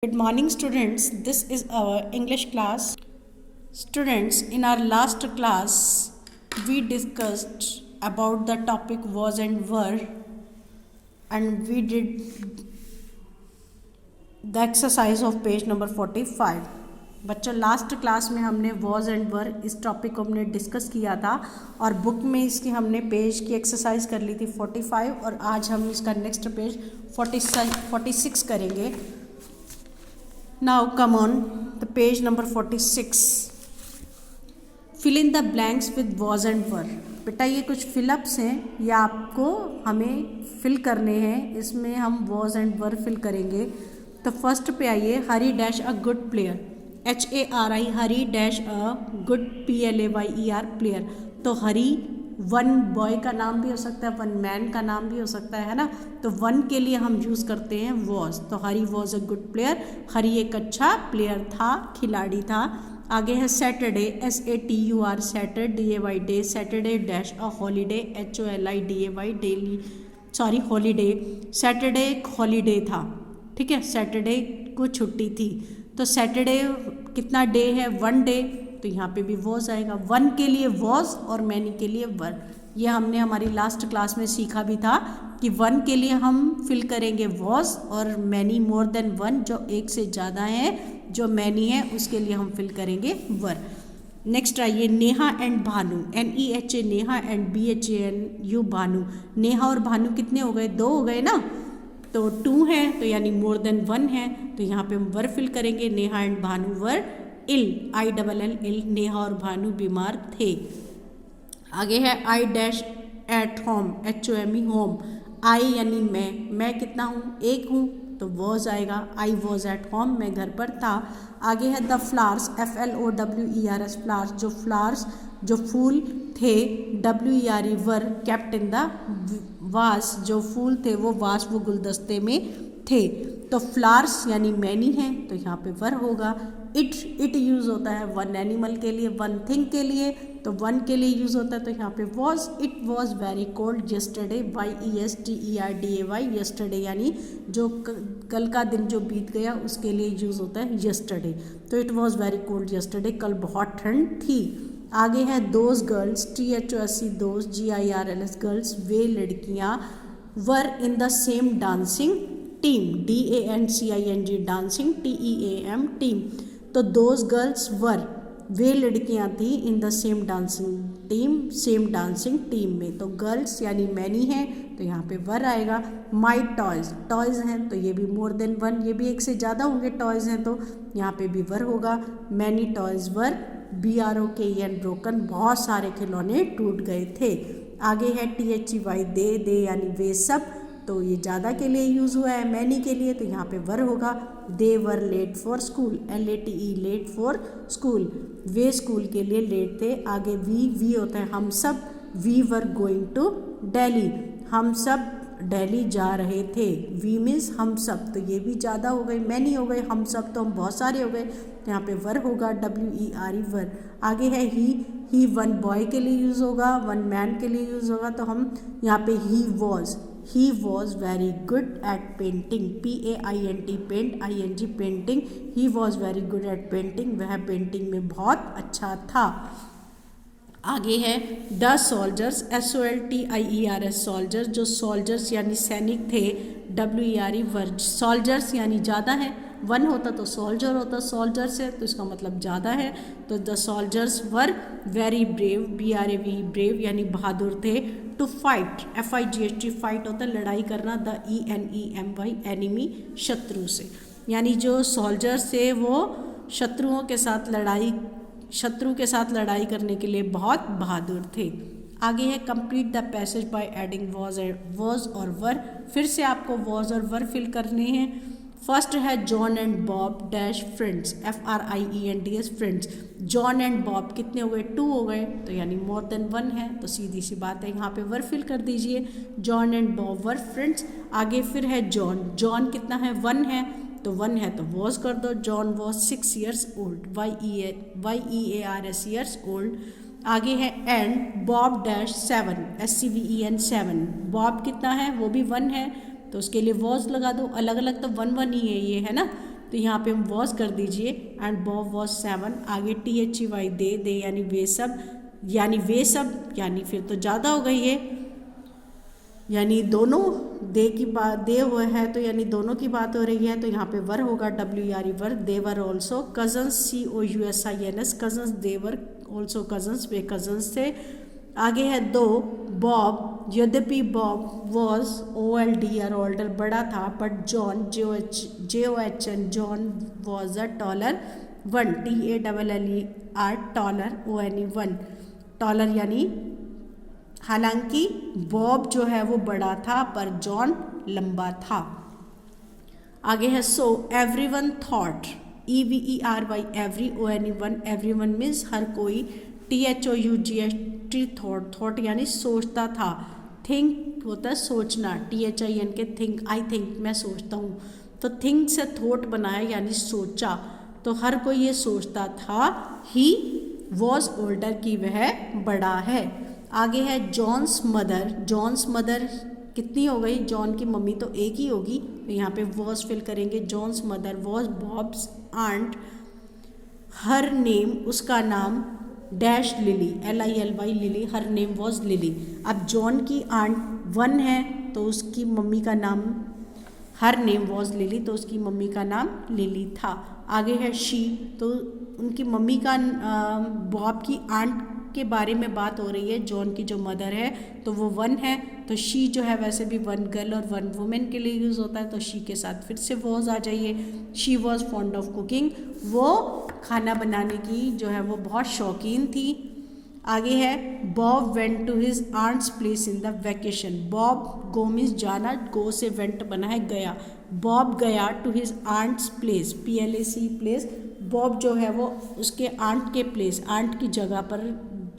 Good morning students, this is our English class. Students, in our last class, we discussed about the topic was and were, and we did the exercise of page number 45. बच्चों last class में हमने was and वर इस topic को हमने discuss किया था और book में इसकी हमने पेज की एक्सरसाइज कर ली थी 45 और आज हम इसका नेक्स्ट पेज 46 करेंगे. Now come on the page number 46. Fill in the blanks with was and were. बेटा ये कुछ फिलअप्स हैं, या आपको हमें फिल करने हैं. इसमें हम वॉज एंड वर फिल करेंगे. तो फर्स्ट पे आइए, Hari dash a good player. HARI Hari dash a good PLAYER player. तो हरी वन बॉय का नाम भी हो सकता है, वन मैन का नाम भी हो सकता है ना. तो वन के लिए हम यूज़ करते हैं वॉज. तो हरी वॉज अ गुड प्लेयर. हरी एक अच्छा प्लेयर था, खिलाड़ी था. आगे है Saturday SATUR Saturday day. Saturday dash a holiday HOLIDAY daily holiday. Saturday एक हॉलीडे था, ठीक है, सैटरडे को छुट्टी थी. तो सैटरडे कितना डे है, वन डे. तो यहाँ पे भी वॉज आएगा. वन के लिए वॉज और मैनी के लिए वर. ये हमने हमारी लास्ट क्लास में सीखा भी था कि वन के लिए हम फिल करेंगे वॉज और मैनी मोर देन वन, जो एक से ज़्यादा है, जो मैनी है उसके लिए हम फिल करेंगे वर. नेक्स्ट आइए, Neha and Bhanu. NEHA Neha and BHANU Bhanu. Neha और भानु कितने हो गए, दो हो गए ना. तो टू है तो यानी मोर देन वन है. तो यहाँ पे हम वर फिल करेंगे. Neha and Bhanu were ill, ILL. Neha और भानु बीमार थे. आगे है I dash at home HOME home. I यानी मैं कितना हूँ, एक हूँ, तो वॉज आएगा. आई वॉज एट होम, मैं घर पर था. आगे है द फ्लावर्स FLOWERS फ्लावर्स. जो फ्लावर्स जो फूल थे WERE were kept in the वास. जो फूल थे वो वास वो गुलदस्ते में थे. तो फ्लावर्स यानी मैनी है, तो यहाँ पे वर होगा. इट यूज़ होता है वन एनिमल के लिए, वन थिंग के लिए. तो वन के लिए यूज़ होता है, तो यहाँ पे was. It was very cold yesterday YESTERDAY yesterday यानी जो कल का दिन जो बीत गया उसके लिए यूज़ होता है यस्टरडे. तो it was very cold yesterday, कल बहुत ठंड थी. आगे है those girls THOSE those GIRLS girls. वे लड़कियाँ were in the same dancing team DANCING dancing TEAM team. तो दोज गर्ल्स वर, वे लड़कियां थी in the same dancing team, same dancing team में. तो गर्ल्स यानी मैनी है, तो यहाँ पे वर आएगा. माई टॉयज़, टॉयज़ हैं तो ये भी मोर देन वन, ये भी एक से ज़्यादा होंगे टॉयज़ हैं, तो यहाँ पे भी वर होगा. मैनी टॉयज़ वर BROKEN ब्रोकन, बहुत सारे खिलौने टूट गए थे. आगे है THEY दे यानी वे सब. तो ये ज़्यादा के लिए यूज़ हुआ है, मैनी के लिए, तो यहाँ पे वर होगा. They were late for school LATE late for school. वे स्कूल के लिए लेट थे. आगे वी होता है हम सब. We were going to Delhi, हम सब दिल्ली जा रहे थे. वी मीन्स हम सब, तो ये भी ज़्यादा हो गए, मैनी हो गए. हम सब तो हम बहुत सारे हो गए, तो यहाँ पे वर होगा WERE वर. आगे है ही वन बॉय के लिए यूज़ होगा, वन मैन के लिए यूज़ होगा. तो हम यहाँ पे he was very good at painting PAINT paint ING painting. He was very good at painting, वह पेंटिंग में बहुत अच्छा था. आगे है द सोल्जर्स SOLTIERS सोल्जर्स. जो सोल्जर्स यानी सैनिक थे WERE वर. सोल्जर्स यानी ज़्यादा है, वन होता तो सोल्जर होता, सोल्जर से तो इसका मतलब ज़्यादा है. तो the soldiers were very brave BRAVE brave यानी बहादुर थे. टू फाइट FIGHT फाइट होता है लड़ाई करना. द ENEMY एनिमी शत्रु से, यानी जो सोल्जर्स थे वो शत्रु के साथ लड़ाई करने के लिए बहुत बहादुर थे. आगे है complete the passage by adding was और वर. फिर से आपको वॉज और वर फिल करने हैं. फर्स्ट है John and Bob dash friends FRIENDS friends. John and Bob कितने हो गए, टू हो गए, तो यानी मोर देन वन है. तो सीधी सी बात है, यहाँ पे वर फिल कर दीजिए. John and Bob were friends. आगे फिर है जॉन कितना है, वन है, तो वन है तो वॉज कर दो. John was 6 years old YEARS years old. आगे है and Bob dash 7 SCVEN 7. Bob कितना है, वो भी वन है, तो उसके लिए वॉज लगा दो. अलग अलग तो वन वन ही है ये, है ना. तो यहाँ पे हम वॉज कर दीजिए, एंड बॉब वॉज 7, आगे THEY दे यानी वे सब, यानी फिर तो ज़्यादा हो गई है, यानी दोनों दे की बात, दे हुए है तो यानी दोनों की बात हो रही है, तो यहाँ पे वर होगा WERE were. They were also cousins, COUSINS cousins, they were also cousins, way cousins थे। आगे है दो बॉब, यद्यपि बॉब वॉज OLDR ओल्डर बड़ा था, but John JOHN John was a taller one, TALLER taller ONE one, taller यानी हालांकि Bob जो है वो बड़ा था पर जॉन लंबा था। आगे है so everyone thought, EVERY every ONE one, everyone means हर कोई, THOUGHT थॉट यानी सोचता था, थिंक होता है सोचना, THIN के थिंक, आई थिंक मैं सोचता हूँ, तो थिंक से थॉट बनाया यानी सोचा, तो हर कोई ये सोचता था, ही वॉज ओल्डर की वह बड़ा है। आगे है जॉन्स मदर कितनी हो गई, जॉन की मम्मी तो एक ही होगी, तो यहाँ पे वॉज फिल करेंगे। John's mother was Bob's aunt, her name उसका नाम, dash Lily, LILY Lily, her name was Lily. अब जॉन की आंट 1 है तो उसकी मम्मी का नाम, हर नेम वॉज लिली तो उसकी मम्मी का नाम लिली था। आगे है शी, तो उनकी मम्मी का बॉब की आंट के बारे में बात हो रही है, जॉन की जो मदर है तो वो 1 है, तो शी जो है वैसे भी 1 गर्ल और 1 वुमेन के लिए यूज़ होता है, तो शी के साथ फिर से वॉज आ जाइए। She was fond of cooking, वो खाना बनाने की जो है वो बहुत शौकीन थी। आगे है Bob went to his aunt's place in the vacation, Bob go means जाना, गो से वेंट बना है गया, बॉब गया to his aunt's place, PLAC place, Bob जो है वो उसके आंट के प्लेस, आंट की जगह पर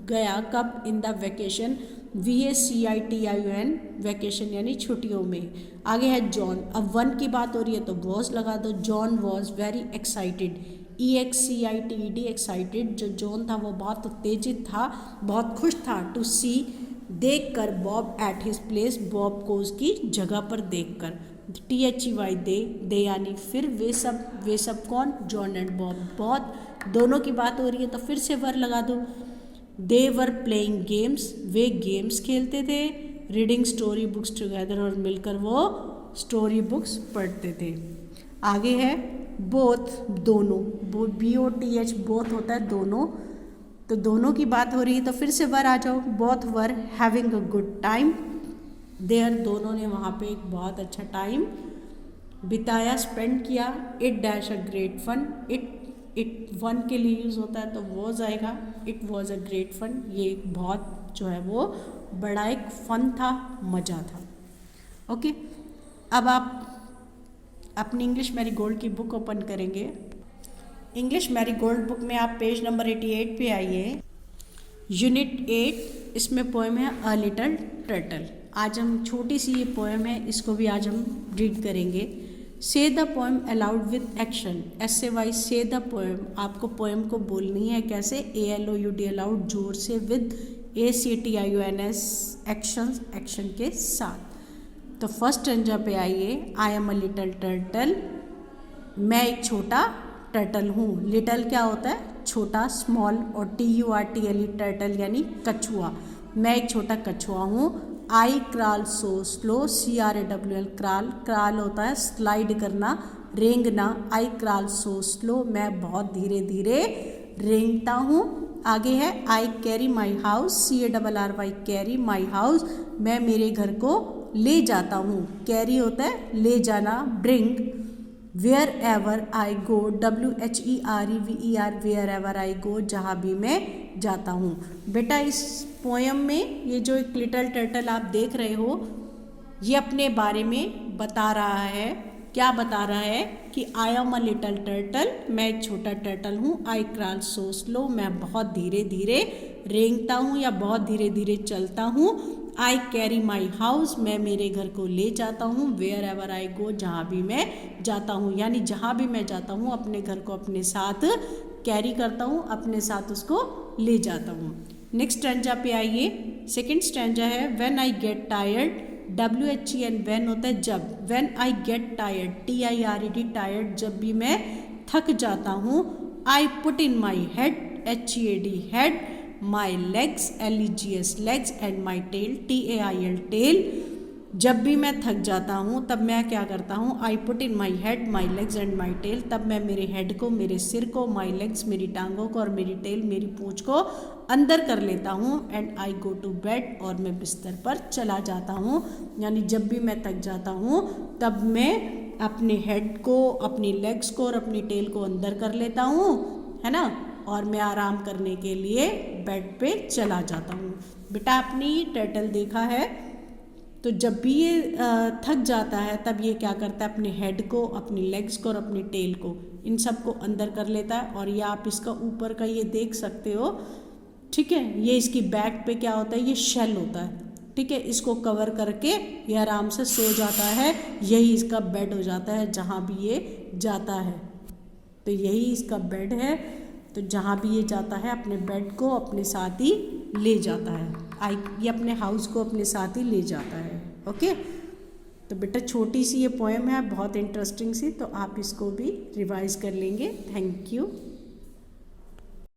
गया, कब, इन द वैकेशन, VACITION वैकेशन यानी छुट्टियों में। आगे है जॉन, अब 1 की बात हो रही है तो वॉज लगा दो, John was very excited, EXCITED excited, जो जॉन था वो बहुत उत्तेजित था, बहुत खुश था, टू सी देख कर, Bob at his place, Bob को उसकी जगह पर देख कर, THEY दे यानी फिर वे सब कौन, जॉन एंड बॉब, बहुत दोनों की बात हो रही है तो फिर से वर लगा दो। दे वर प्लेइंग गेम्स, वे गेम्स खेलते थे, रीडिंग स्टोरी बुक्स टुगेदर, और मिलकर वो स्टोरी बुक्स पढ़ते थे। आगे है बोथ, दोनों, BOTH बोथ होता है दोनों, तो दोनों की बात हो रही है तो फिर से वर आ जाओ, both were having a good time there, दोनों ने वहाँ पे एक बहुत अच्छा टाइम बिताया, स्पेंड किया। It dash a great fun, it 1 के लिए यूज़ होता है तो वॉज आएगा, it was a great fun, ये बहुत जो है वो बड़ा एक फन था, मज़ा था। ओके, अब आप अपनी इंग्लिश मैरीगोल्ड की बुक ओपन करेंगे। इंग्लिश मैरीगोल्ड बुक में आप पेज नंबर 88 पे आइए, यूनिट 8, इसमें पोएम है अ लिटल टर्टल। आज हम छोटी सी ये पोएम है, इसको भी आज हम रीड करेंगे। से the poem allowed with action, SAY से द पोएम, आपको पोएम को बोलनी है कैसे, ALOUD अलाउड जोर से, विद ACTIONS एक्शन के साथ। तो फर्स्ट स्टैंजा पे आइए, I am a little turtle, मैं एक छोटा टर्टल हूँ। लिटल क्या होता है, छोटा, स्मॉल, और TURTLE टर्टल यानी कछुआ, मैं एक छोटा कछुआ हूँ। I crawl so slow, CRAWL crawl होता है स्लाइड करना, रेंगना, आई क्राल सो स्लो, मैं बहुत धीरे धीरे रेंगता हूँ। आगे है I carry my house, CARRY carry my house, मैं मेरे घर को ले जाता हूँ, कैरी होता है ले जाना, bring, wherever I go, WHEREVER wherever I go, जहाँ भी मैं जाता हूँ। बेटा इस पोएम में ये जो एक लिटल टर्टल आप देख रहे हो, ये अपने बारे में बता रहा है, क्या बता रहा है कि I am a little turtle, मैं एक छोटा टर्टल हूँ। आई क्राल सो स्लो, मैं बहुत धीरे धीरे रेंगता हूँ या बहुत धीरे धीरे चलता हूँ। आई कैरी माई हाउस, मैं मेरे घर को ले जाता हूँ। वेयर एवर आई गो, जहाँ भी मैं जाता हूँ, यानी जहाँ भी मैं जाता हूँ अपने घर को अपने साथ कैरी करता हूँ, अपने साथ उसको ले जाता हूँ। नेक्स्ट स्टैंजा पे आइए, सेकंड स्टैंजा है when I get tired WHEN when होता है जब, when I get tired, TIRED tired, जब भी मैं थक जाता हूँ, I put in my head, HEAD head, my legs, LEGS legs and my tail, TAIL tail, जब भी मैं थक जाता हूँ तब मैं क्या करता हूँ, I put in my head my legs and my tail, तब मैं मेरे हेड को, मेरे सिर को, माई लेग्स मेरी टांगों को और मेरी टेल मेरी पूँछ को अंदर कर लेता हूँ, and I go to bed, और मैं बिस्तर पर चला जाता हूँ। यानी जब भी मैं थक जाता हूँ तब मैं अपने हेड को, अपनी लेग्स को और अपनी टेल को अंदर कर लेता हूँ, है ना, और मैं आराम करने के लिए बेड पे चला जाता हूँ। बेटा आपने ये टर्टल देखा है, तो जब भी ये थक जाता है तब ये क्या करता है, अपने हेड को, अपनी लेग्स को और अपनी टेल को, इन सब को अंदर कर लेता है। और ये आप इसका ऊपर का ये देख सकते हो, ठीक है, ये इसकी बैक पे क्या होता है, ये शेल होता है, ठीक है, इसको कवर करके ये आराम से सो जाता है, यही इसका बेड हो जाता है जहाँ भी ये जाता है। तो यही इसका बेड है, तो जहाँ भी ये जाता है अपने बेड को अपने साथ ही ले जाता है, ये अपने हाउस को अपने साथ ही ले जाता है। ओके, तो बेटा छोटी सी ये पोएम है, बहुत इंटरेस्टिंग सी, तो आप इसको भी रिवाइज कर लेंगे। Thank you.